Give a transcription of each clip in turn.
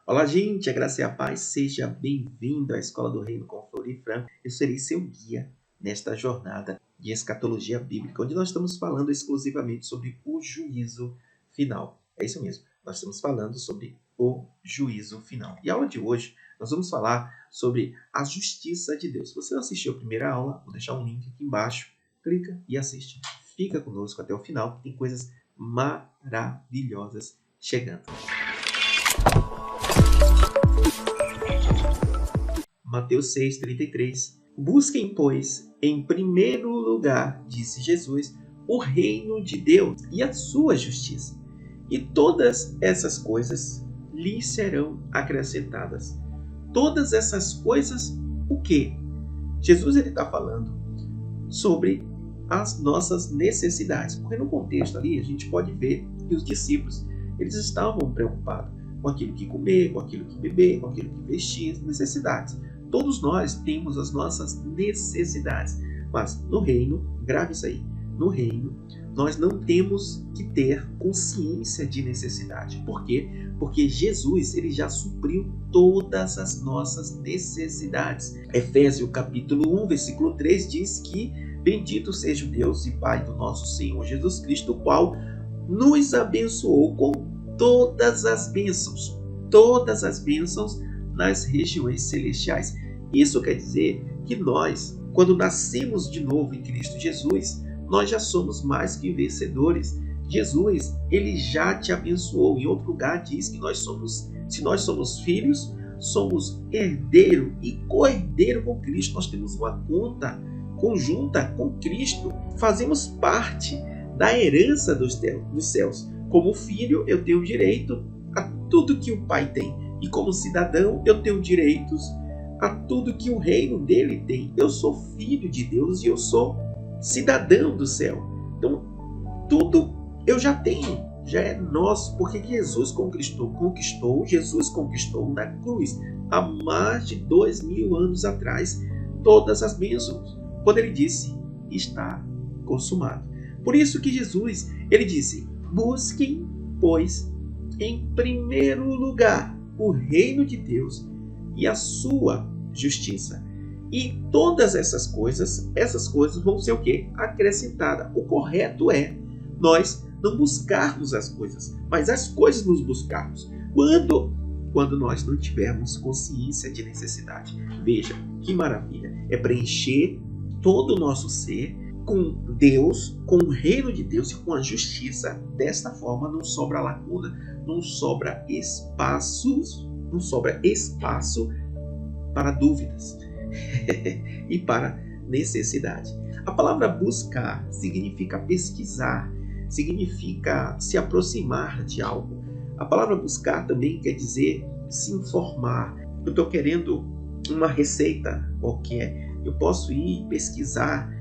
Olá, gente, a graça e a paz, seja bem-vindo à Escola do Reino com Flori Franco. Eu serei seu guia nesta jornada de escatologia bíblica, onde nós estamos falando exclusivamente sobre o juízo final. É isso mesmo, nós estamos falando sobre o juízo final. E a aula de hoje, nós vamos falar sobre a justiça de Deus. Se você não assistiu a primeira aula, vou deixar um link aqui embaixo, clica e assiste. Fica conosco até o final, que tem coisas maravilhosas chegando. Mateus 6,33. Busquem, pois, em primeiro lugar, disse Jesus, o reino de Deus e a sua justiça. E todas essas coisas lhes serão acrescentadas. Todas essas coisas, o quê? Jesus está falando sobre as nossas necessidades. Porque no contexto ali, a gente pode ver que os discípulos eles estavam preocupados com aquilo que comer, com aquilo que beber, com aquilo que vestir, as necessidades. Todos nós temos as nossas necessidades, mas no reino, grave isso aí, no reino nós não temos que ter consciência de necessidade. Por quê? Porque Jesus ele já supriu todas as nossas necessidades. Efésios capítulo 1, versículo 3 diz que bendito seja o Deus e Pai do nosso Senhor Jesus Cristo, o qual nos abençoou com todas as bênçãos nas regiões celestiais. Isso quer dizer que nós, quando nascemos de novo em Cristo Jesus, nós já somos mais que vencedores. Jesus, ele já te abençoou. Em outro lugar diz que se nós somos filhos, somos herdeiro e co-herdeiro com Cristo. Nós temos uma conta conjunta com Cristo. Fazemos parte da herança dos céus. Como filho, eu tenho direito a tudo que o Pai tem. E como cidadão, eu tenho direitos a tudo que o reino dele tem. Eu sou filho de Deus e eu sou cidadão do céu. Então, tudo eu já tenho, já é nosso, porque Jesus conquistou na cruz, há mais de 2000 anos atrás, todas as bênçãos, quando ele disse, está consumado. Por isso que Jesus, ele disse, busquem, pois, em primeiro lugar, o reino de Deus e a sua justiça. E todas essas coisas vão ser o quê? Acrescentadas. O correto é nós não buscarmos as coisas, mas as coisas nos buscarmos. Quando nós não tivermos consciência de necessidade. Veja, que maravilha. É preencher todo o nosso ser com Deus, com o reino de Deus e com a justiça. Desta forma não sobra lacuna, não sobra espaço para dúvidas e para necessidade. A palavra buscar significa pesquisar, significa se aproximar de algo. A palavra buscar também quer dizer se informar. Eu estou querendo uma receita qualquer, eu posso ir pesquisar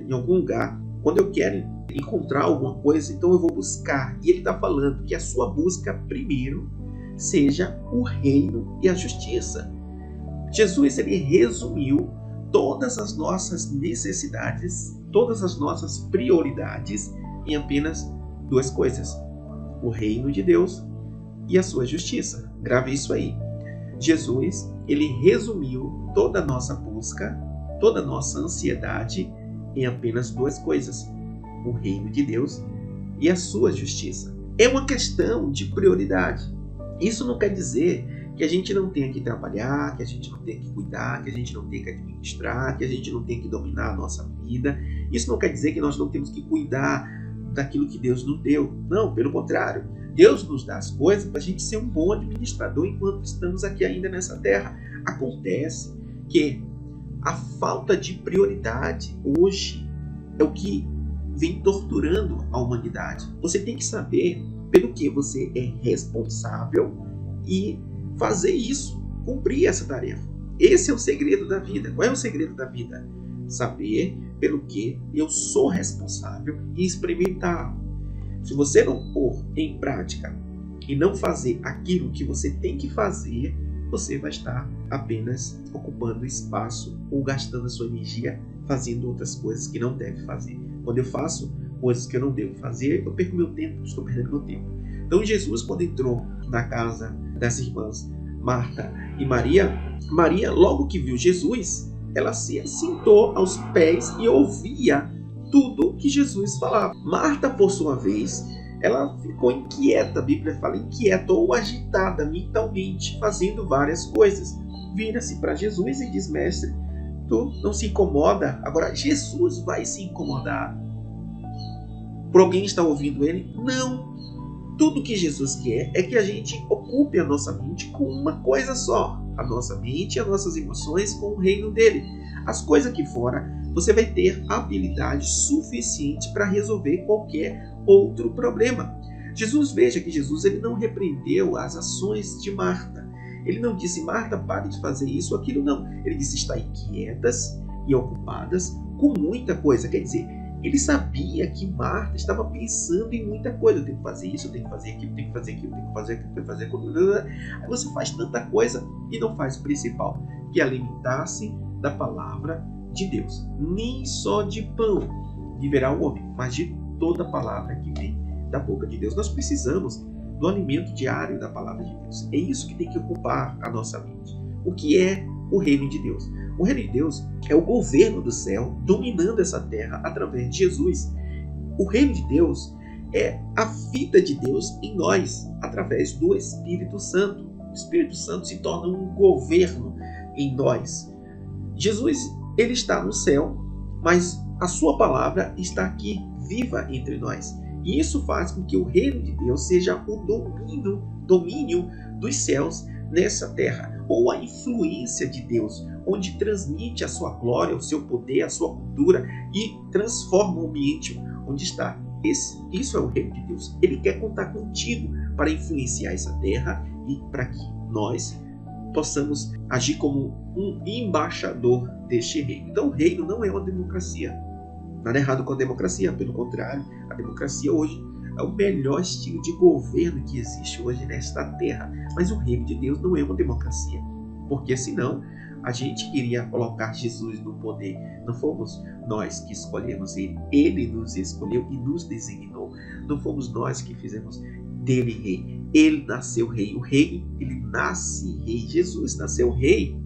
em algum lugar. Quando eu quero encontrar alguma coisa, então eu vou buscar. E ele está falando que a sua busca primeiro seja o reino e a justiça. Jesus ele resumiu todas as nossas necessidades, todas as nossas prioridades em apenas duas coisas: o reino de Deus e a sua justiça. Grave isso aí. Jesus ele resumiu toda a nossa busca, toda a nossa ansiedade em apenas duas coisas: o reino de Deus e a sua justiça. É uma questão de prioridade. Isso não quer dizer que a gente não tenha que trabalhar, que a gente não tenha que cuidar, que a gente não tenha que administrar, que a gente não tenha que dominar a nossa vida. Isso não quer dizer que nós não temos que cuidar daquilo que Deus nos deu. Não, pelo contrário. Deus nos dá as coisas para a gente ser um bom administrador enquanto estamos aqui ainda nessa terra. Acontece que a falta de prioridade hoje é o que vem torturando a humanidade. Você tem que saber pelo que você é responsável e fazer isso, cumprir essa tarefa. Esse é o segredo da vida. Qual é o segredo da vida? Saber pelo que eu sou responsável e experimentar. Se você não pôr em prática e não fazer aquilo que você tem que fazer, você vai estar apenas ocupando espaço ou gastando a sua energia fazendo outras coisas que não deve fazer. Quando eu faço coisas que eu não devo fazer, eu perco meu tempo, estou perdendo meu tempo. Então Jesus, quando entrou na casa das irmãs Marta e Maria, Maria, logo que viu Jesus, ela se assentou aos pés e ouvia tudo que Jesus falava. Marta, por sua vez, ela ficou inquieta, a Bíblia fala inquieta ou agitada mentalmente, fazendo várias coisas. Vira-se para Jesus e diz: mestre, tu não se incomoda? Agora Jesus vai se incomodar por alguém estar ouvindo ele? Não. Tudo que Jesus quer é que a gente ocupe a nossa mente com uma coisa só. A nossa mente e as nossas emoções com o reino dele. As coisas aqui fora, você vai ter habilidade suficiente para resolver qualquer outro problema. Veja que Jesus ele não repreendeu as ações de Marta. Ele não disse: Marta, pare de fazer isso ou aquilo, não. Ele disse: está inquietas e ocupadas com muita coisa. Quer dizer, ele sabia que Marta estava pensando em muita coisa. Eu tenho que fazer isso, eu tenho que fazer aquilo, eu tenho que fazer aquilo, eu tenho que fazer aquilo, eu tenho que fazer aquilo. Aí você faz tanta coisa e não faz o principal, que é alimentar-se da palavra de Deus. Nem só de pão viverá o homem, mas de toda palavra que vem da boca de Deus. Nós precisamos do alimento diário da palavra de Deus. É isso que tem que ocupar a nossa mente. O que é o reino de Deus? O reino de Deus é o governo do céu dominando essa terra através de Jesus. O reino de Deus é a vida de Deus em nós através do Espírito Santo. O Espírito Santo se torna um governo em nós. Jesus, ele está no céu, mas a sua palavra está aqui viva entre nós. E isso faz com que o reino de Deus seja o domínio dos céus nessa terra, ou a influência de Deus, onde transmite a sua glória, o seu poder, a sua cultura e transforma o ambiente onde está. Isso é o reino de Deus. Ele quer contar contigo para influenciar essa terra e para que nós possamos agir como um embaixador deste reino. Então o reino não é uma democracia. Nada errado com a democracia, pelo contrário, a democracia hoje é o melhor estilo de governo que existe hoje nesta terra. Mas o reino de Deus não é uma democracia, porque senão a gente queria colocar Jesus no poder. Não fomos nós que escolhemos ele, ele nos escolheu e nos designou. Não fomos nós que fizemos dele rei, ele nasceu rei. O rei, ele nasce rei, Jesus nasceu rei.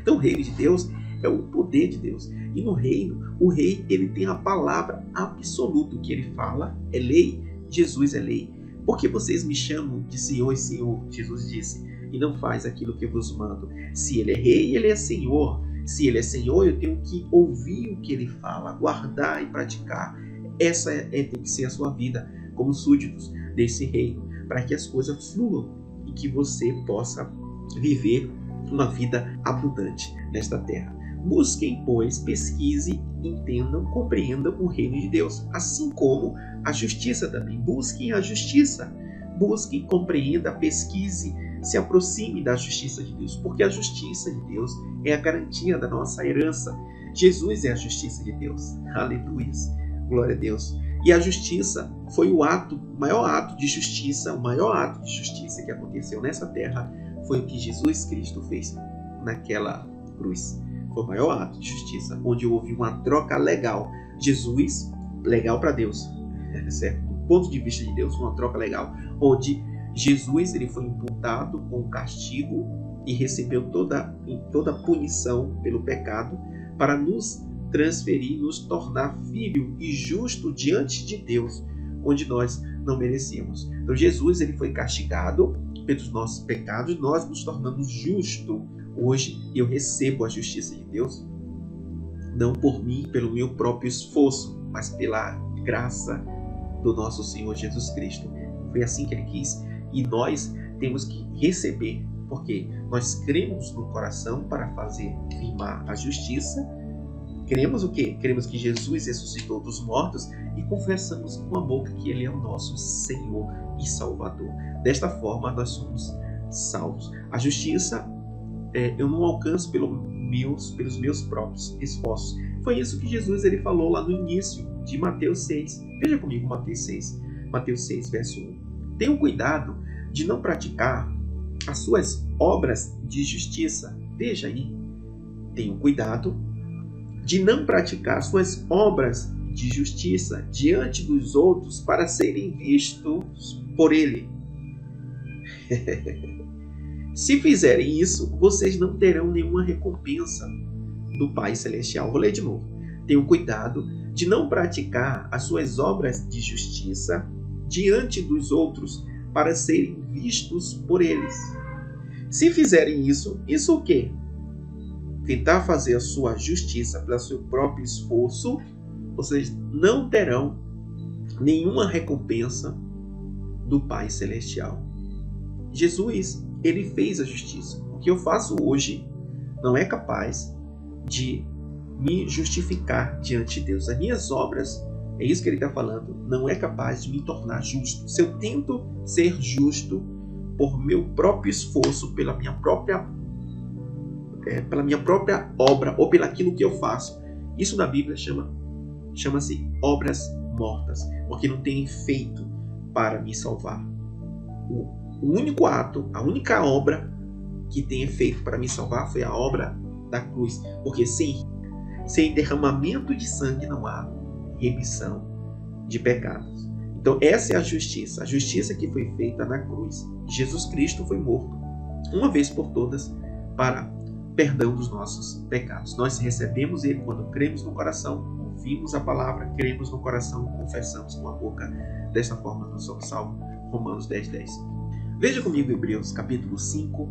Então o reino de Deus é o poder de Deus. E no reino, o rei ele tem a palavra absoluta. O que ele fala é lei. Jesus é lei. Porque vocês me chamam de Senhor e Senhor, Jesus disse, e não faz aquilo que eu vos mando. Se ele é rei, ele é Senhor. Se ele é Senhor, eu tenho que ouvir o que ele fala, guardar e praticar. Essa tem que ser a sua vida como súditos desse reino, para que as coisas fluam e que você possa viver uma vida abundante nesta terra. Busquem, pois, pesquise, entendam, compreendam o reino de Deus, assim como a justiça também. Busquem a justiça, busquem, compreenda, pesquise, se aproxime da justiça de Deus, porque a justiça de Deus é a garantia da nossa herança. Jesus é a justiça de Deus. Aleluia, glória a Deus. E a justiça foi o maior ato de justiça, o maior ato de justiça que aconteceu nessa terra foi o que Jesus Cristo fez naquela cruz. Foi o maior ato de justiça, onde houve uma troca legal. Jesus, legal para Deus, certo? Do ponto de vista de Deus, uma troca legal, onde Jesus ele foi imputado com castigo e recebeu toda a punição pelo pecado para nos transferir, nos tornar filho e justo diante de Deus, onde nós não merecíamos. Então Jesus ele foi castigado pelos nossos pecados, nós nos tornamos justos. Hoje eu recebo a justiça de Deus, não por mim, pelo meu próprio esforço, mas pela graça do nosso Senhor Jesus Cristo. Foi assim que ele quis. E nós temos que receber, porque nós cremos no coração para fazer firmar a justiça. Cremos o quê? Cremos que Jesus ressuscitou dos mortos e confessamos com a boca que ele é o nosso Senhor e Salvador. Desta forma nós somos salvos. A justiça eu não alcanço pelos meus próprios esforços. Foi isso que Jesus ele falou lá no início de Mateus 6. Veja comigo Mateus 6, verso 1. Tenham cuidado de não praticar as suas obras de justiça. Veja aí. Tenham cuidado de não praticar suas obras de justiça diante dos outros para serem vistos por ele. Se fizerem isso, vocês não terão nenhuma recompensa do Pai Celestial. Vou ler de novo. Tenham cuidado de não praticar as suas obras de justiça diante dos outros para serem vistos por eles. Se fizerem isso o quê? Tentar fazer a sua justiça pelo seu próprio esforço, vocês não terão nenhuma recompensa do Pai Celestial. Jesus, ele fez a justiça. O que eu faço hoje não é capaz de me justificar diante de Deus. As minhas obras, é isso que ele está falando, não é capaz de me tornar justo. Se eu tento ser justo por meu próprio esforço, pela minha própria obra ou pelo aquilo que eu faço, isso na Bíblia chama-se obras mortas, porque não tem efeito para me salvar. O único ato, a única obra que tem efeito para me salvar foi a obra da cruz, porque sem derramamento de sangue não há remissão de pecados. Então essa é a justiça que foi feita na cruz. Jesus Cristo foi morto uma vez por todas para perdão dos nossos pecados. Nós recebemos Ele quando cremos no coração, ouvimos a palavra, cremos no coração, confessamos com a boca. Desta forma nós somos salvos. Romanos 10:10. Veja comigo Hebreus capítulo 5.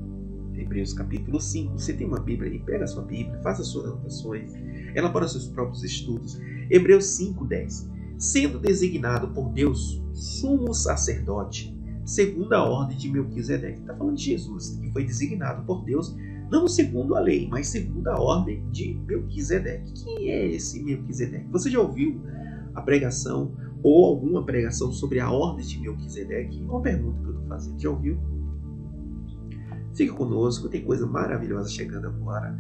Hebreus capítulo 5. Você tem uma Bíblia aí? Pega a sua Bíblia, faça suas anotações, elabora seus próprios estudos. Hebreus 5:10. Sendo designado por Deus sumo sacerdote, segundo a ordem de Melquisedeque. Está falando de Jesus, que foi designado por Deus, não segundo a lei, mas segundo a ordem de Melquisedeque. Quem é esse Melquisedeque? Você já ouviu a pregação ou alguma pregação sobre a ordem de Melquisedeque? Uma pergunta que eu estou fazendo. Já ouviu? Fica conosco, tem coisa maravilhosa chegando agora.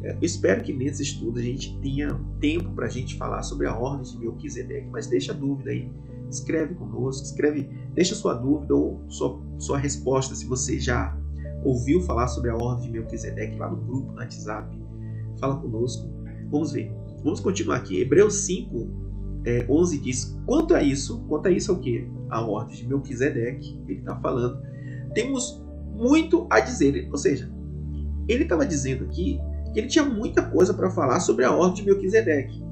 Eu espero que nesse estudo a gente tenha tempo para a gente falar sobre a ordem de Melquisedeque, mas deixa a dúvida aí. Escreve conosco, deixa sua dúvida ou sua resposta, se você já ouviu falar sobre a ordem de Melquisedeque lá no grupo, no WhatsApp. Fala conosco. Vamos ver. Vamos continuar aqui. Hebreus 5:11 diz, quanto a isso é o quê? A ordem de Melquisedeque, ele está falando. Temos muito a dizer. Ou seja, ele estava dizendo aqui que ele tinha muita coisa para falar sobre a ordem de Melquisedeque.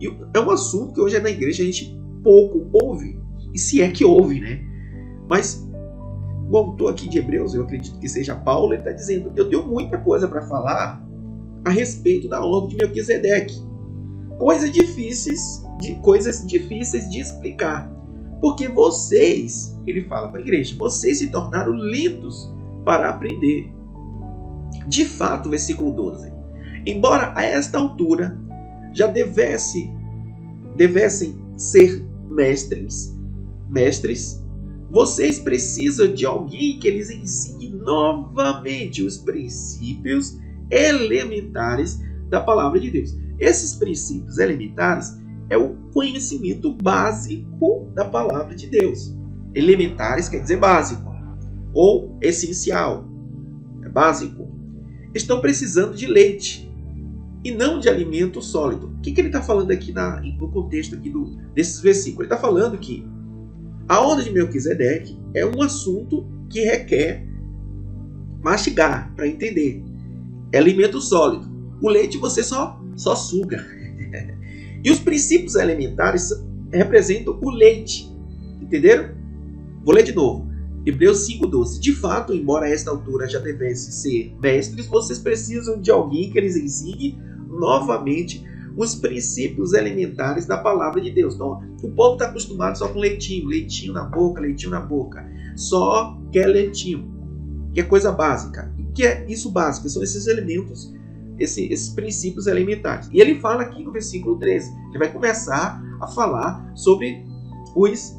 E é um assunto que hoje na igreja a gente pouco ouve. E se é que ouve, né? Mas o autor aqui de Hebreus, eu acredito que seja Paulo, ele está dizendo, eu tenho muita coisa para falar a respeito da ordem de Melquisedeque. Coisas difíceis de explicar. Porque vocês, ele fala para a igreja, vocês se tornaram lindos para aprender. De fato, versículo 12. Embora a esta altura já devessem ser mestres, vocês precisam de alguém que lhes ensine novamente os princípios elementares da palavra de Deus. Esses princípios elementares é o conhecimento básico da palavra de Deus. Elementares quer dizer básico, ou essencial, é básico. Estão precisando de leite e não de alimento sólido. O que ele está falando aqui no contexto aqui desses versículos? Ele está falando que a ordem de Melquisedeque é um assunto que requer mastigar para entender. É alimento sólido. O leite você só suga. E os princípios elementares representam o leite. Entenderam? Vou ler de novo. Hebreus 5:12. De fato, embora a esta altura já devessem ser mestres, vocês precisam de alguém que lhes ensine novamente os princípios elementares da palavra de Deus. Então, o povo está acostumado só com leitinho na boca, só quer leitinho, que é coisa básica. O que é isso básico? São esses elementos, esses princípios elementares. E ele fala aqui no versículo 13, ele vai começar a falar sobre os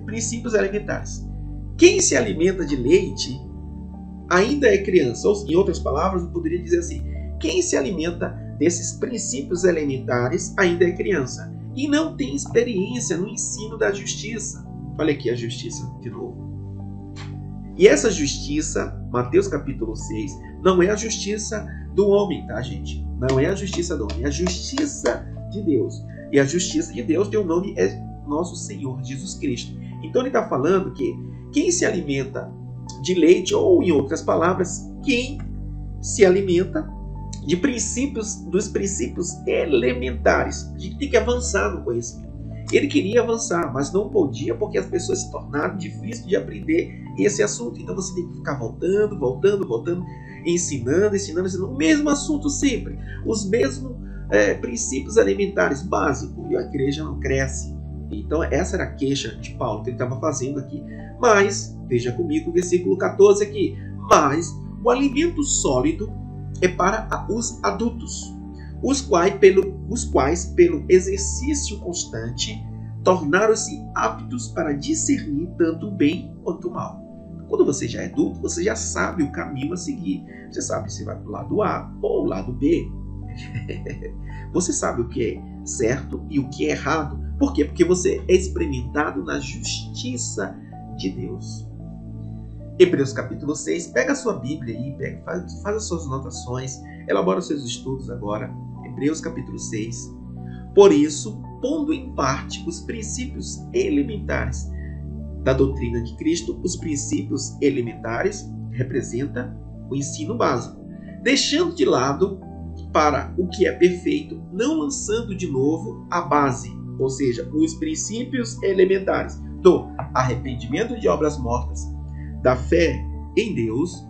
princípios elementares. Quem se alimenta de leite ainda é criança. Ou, em outras palavras, eu poderia dizer assim, quem se alimenta desses princípios elementares ainda é criança e não tem experiência no ensino da justiça. Olha aqui a justiça de novo. E essa justiça, Mateus capítulo 6, não é a justiça do homem, tá, gente? Não é a justiça do homem, é a justiça de Deus. E a justiça de Deus tem o nome, é nosso Senhor Jesus Cristo. Então ele está falando que quem se alimenta de leite, ou, em outras palavras, quem se alimenta dos princípios elementares. A gente tem que avançar no conhecimento. Ele queria avançar, mas não podia porque as pessoas se tornaram difíceis de aprender esse assunto. Então você tem que ficar voltando, ensinando. O mesmo assunto sempre, os mesmos princípios elementares básicos, e a igreja não cresce. Então essa era a queixa de Paulo que ele estava fazendo aqui. Mas, veja comigo o versículo 14 aqui, mas o alimento sólido é para os adultos, os quais, pelo exercício constante, tornaram-se aptos para discernir tanto o bem quanto o mal. Quando você já é adulto, você já sabe o caminho a seguir. Você sabe se vai para o lado A ou o lado B. Você sabe o que é certo e o que é errado. Por quê? Porque você é experimentado na justiça de Deus. Hebreus capítulo 6, pega a sua Bíblia aí, faz as suas anotações, elabora os seus estudos agora. Hebreus capítulo 6. Por isso, pondo em parte os princípios elementares da doutrina de Cristo, os princípios elementares representam o ensino básico, deixando de lado para o que é perfeito, não lançando de novo a base, ou seja, os princípios elementares do arrependimento de obras mortas, da fé em Deus,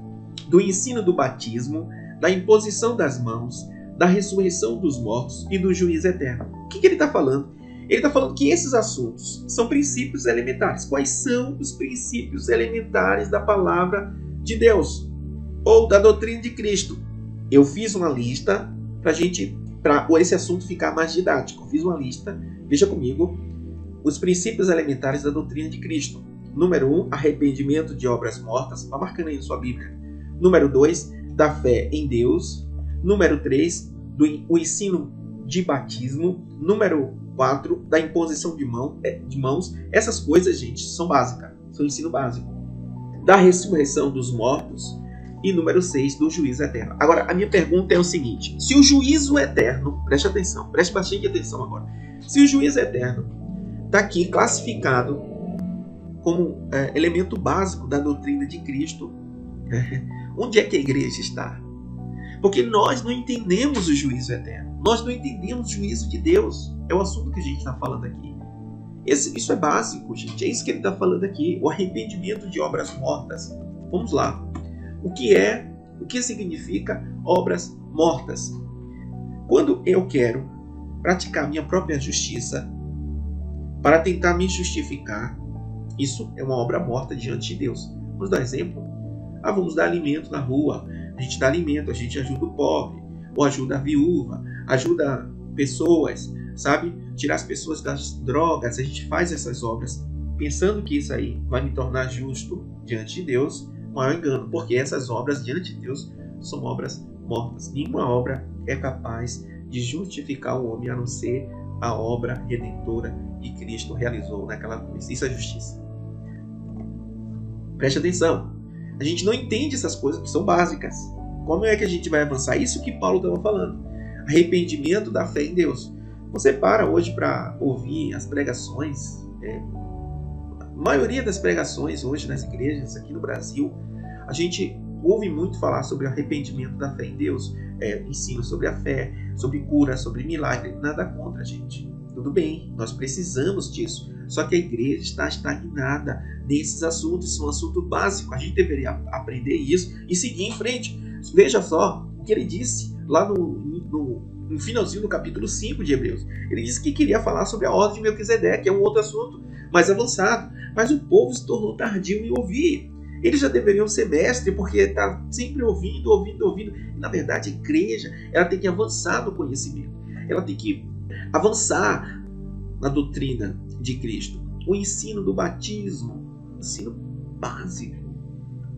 do ensino do batismo, da imposição das mãos, da ressurreição dos mortos e do juízo eterno. O que ele está falando? Ele está falando que esses assuntos são princípios elementares. Quais são os princípios elementares da palavra de Deus? Ou da doutrina de Cristo? Eu fiz uma lista para esse assunto ficar mais didático. Eu fiz uma lista, veja comigo, os princípios elementares da doutrina de Cristo. Número 1, arrependimento de obras mortas. Vá marcando aí na sua Bíblia. Número 2, da fé em Deus. Número 3, o ensino de batismo. Número 4, da imposição de mãos. Essas coisas, gente, são básicas. São ensino básico. Da ressurreição dos mortos. E número 6, do juízo eterno. Agora, a minha pergunta é o seguinte. Se o juízo eterno, preste atenção, preste bastante atenção agora. Se o juízo eterno está aqui classificado como elemento básico da doutrina de Cristo, onde é que a igreja está? Porque nós não entendemos o juízo eterno. Nós não entendemos o juízo de Deus. É o assunto que a gente está falando aqui. Isso é básico, gente. É isso que ele está falando aqui. O arrependimento de obras mortas. Vamos lá. O que significa obras mortas? Quando eu quero praticar minha própria justiça para tentar me justificar, isso é uma obra morta diante de Deus. Vamos dar exemplo? Vamos dar alimento na rua. A gente dá alimento, a gente ajuda o pobre, ou ajuda a viúva, ajuda pessoas, sabe? Tirar as pessoas das drogas. A gente faz essas obras pensando que isso aí vai me tornar justo diante de Deus. Maior engano, porque essas obras diante de Deus são obras mortas. Nenhuma obra é capaz de justificar o homem a não ser a obra redentora que Cristo realizou naquela cruz. Isso é justiça. Preste atenção. A gente não entende essas coisas que são básicas. Como é que a gente vai avançar? Isso que Paulo estava falando. Arrependimento da fé em Deus. Você para hoje para ouvir as pregações. A maioria das pregações hoje nas igrejas aqui no Brasil, a gente ouve muito falar sobre arrependimento da fé em Deus, ensino sobre a fé, sobre cura, sobre milagre. Nada contra, gente. Tudo bem, nós precisamos disso. Só que a igreja está estagnada nesses assuntos. Isso é um assunto básico. A gente deveria aprender isso e seguir em frente. Veja só o que ele disse lá no finalzinho do capítulo 5 de Hebreus. Ele disse que queria falar sobre a ordem de Melquisedeque, que é um outro assunto mais avançado. Mas o povo se tornou tardio em ouvir. Eles já deveriam ser mestres, porque está sempre ouvindo. E, na verdade, a igreja ela tem que avançar no conhecimento. Ela tem que avançar na doutrina de Cristo. O ensino do batismo, ensino básico.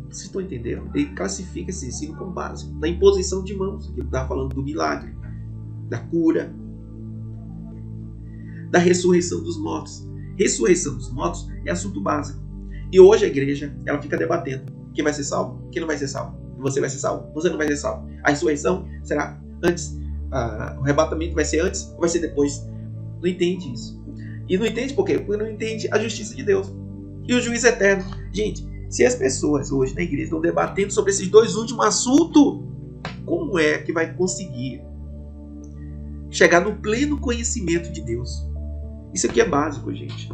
Vocês estão entendendo? Ele classifica esse ensino como básico. Da imposição de mãos, ele está falando do milagre, da cura, da ressurreição dos mortos. Ressurreição dos mortos é assunto básico. E hoje a igreja ela fica debatendo quem vai ser salvo, quem não vai ser salvo. Você vai ser salvo, você não vai ser salvo. A ressurreição será antes, o arrebatamento vai ser antes ou vai ser depois? Não entende isso. E não entende por quê? Porque não entende a justiça de Deus. E o juízo eterno. Gente, Se as pessoas hoje na igreja estão debatendo sobre esses dois últimos assuntos, como é que vai conseguir chegar no pleno conhecimento de Deus? Isso aqui é básico, gente.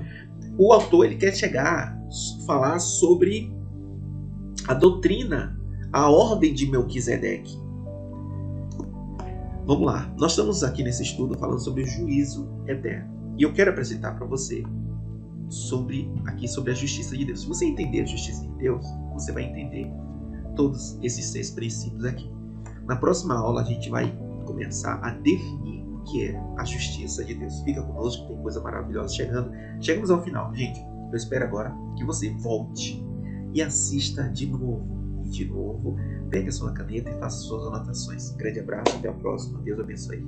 O autor ele quer falar sobre a doutrina, a ordem de Melquisedeque. Vamos lá. Nós estamos aqui nesse estudo falando sobre o juízo eterno. E eu quero apresentar para você sobre a justiça de Deus. Se você entender a justiça de Deus, você vai entender todos esses 6 princípios aqui. Na próxima aula a gente vai começar a definir o que é a justiça de Deus. Fica conosco, tem coisa maravilhosa chegando. Chegamos ao final. Gente, eu espero agora que você volte e assista de novo. E de novo, pegue a sua caneta e faça suas anotações. Grande abraço, até a próxima. Deus abençoe.